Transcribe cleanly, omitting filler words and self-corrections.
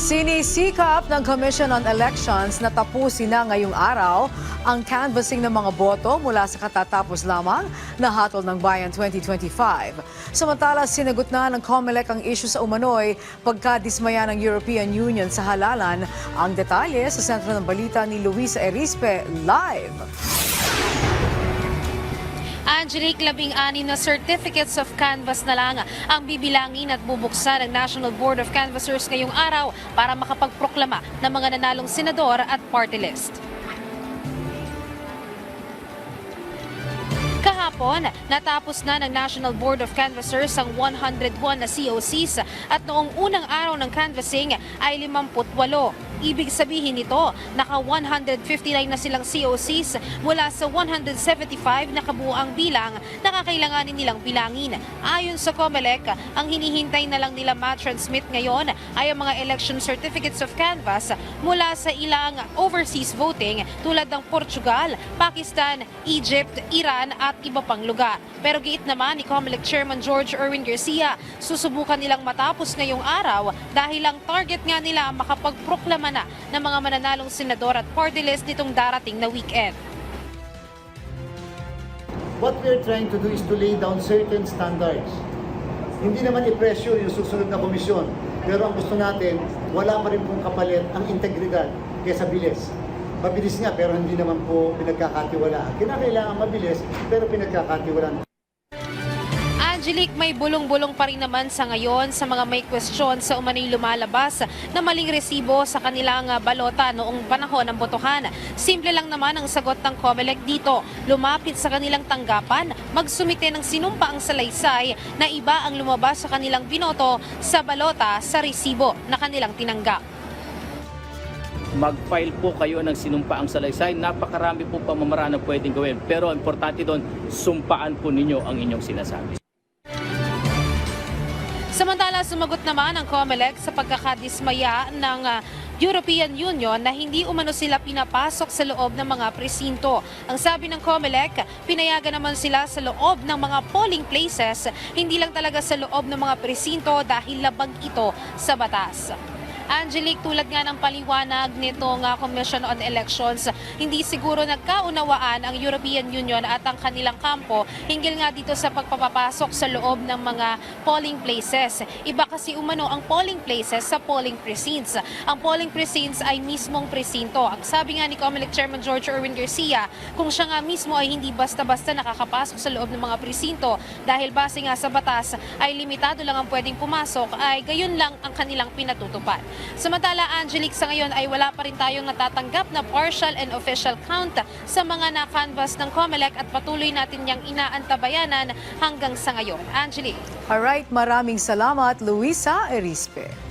Sinisikap ng Commission on Elections na tapusin na ngayong araw ang canvassing ng mga boto mula sa katatapos lamang na Hatol ng Bayan 2025. Samantala, sinagot na ng COMELEC ang issue sa umano'y pagkadismaya ng European Union sa halalan. Ang detalye sa sentro ng balita ni Luisa Erispe, live. Angelique, 16 na certificates of canvass na lang ang bibilangin at bubuksan ng National Board of Canvassers ngayong araw para makapagproklama ng mga nanalong senador at party list. Kahapon, natapos na ng National Board of Canvassers ang 101 na COCs at noong unang araw ng canvassing ay 58. Ibig sabihin nito, naka 159 na silang COCs mula sa 175 na kabuuang bilang na kakailanganin nilang bilangin. Ayon sa COMELEC, ang hinihintay na lang nila ma-transmit ngayon ay ang mga election certificates of canvass mula sa ilang overseas voting tulad ng Portugal, Pakistan, Egypt, Iran at iba pang lugar. Pero giit naman ni COMELEC Chairman George Erwin Garcia, susubukan nilang matapos ngayong araw dahil ang target nga nila makapagproklama na ng mga mananalong senador at party list nitong darating na weekend. What we're trying to do is to lay down certain standards. Hindi naman i-pressure yung susunod na komisyon, pero ang gusto natin, wala pa rin pong kapalit ang integridad kaysa bilis. Mabilis nga pero hindi naman po pinagkakatiwalaan. Kinakailangan mabilis pero pinagkakatiwalaan. Angelique, may bulong-bulong pa rin naman sa ngayon sa mga may question sa umano'y lumalabas na maling resibo sa kanilang balota noong panahon ng botohan. Simple lang naman ang sagot ng COMELEC dito. Lumapit sa kanilang tanggapan, magsumite ng sinumpaang salaysay na iba ang lumabas sa kanilang binoto sa balota sa resibo na kanilang tinanggap. Mag-file po kayo ng sinumpaang salaysay. Napakarami po pamamaraan na pwedeng gawin. Pero importante doon, sumpaan po ninyo ang inyong sinasabi. Samantala, sumagot naman ang COMELEC sa pagkakadismaya ng European Union na hindi umano sila pinapasok sa loob ng mga presinto. Ang sabi ng COMELEC, pinayagan naman sila sa loob ng mga polling places, hindi lang talaga sa loob ng mga presinto dahil labag ito sa batas. Angelique, tulad nga ng paliwanag nitong Commission on Elections, hindi siguro nagkaunawaan ang European Union at ang kanilang kampo hinggil nga dito sa pagpapapasok sa loob ng mga polling places. Iba kasi umano ang polling places sa polling precincts. Ang polling precincts ay mismong presinto. Ang sabi nga ni COMELEC Chairman George Erwin Garcia, kung siya nga mismo ay hindi basta-basta nakakapasok sa loob ng mga presinto dahil base nga sa batas ay limitado lang ang pwedeng pumasok, ay gayon lang ang kanilang pinatutupad. Samantala, Angelique, sa ngayon ay wala pa rin tayong natatanggap na partial and official count sa mga na-canvass ng COMELEC at patuloy natin niyang inaantabayanan hanggang sa ngayon. Angelique. Alright, maraming salamat, Luisa Erispe.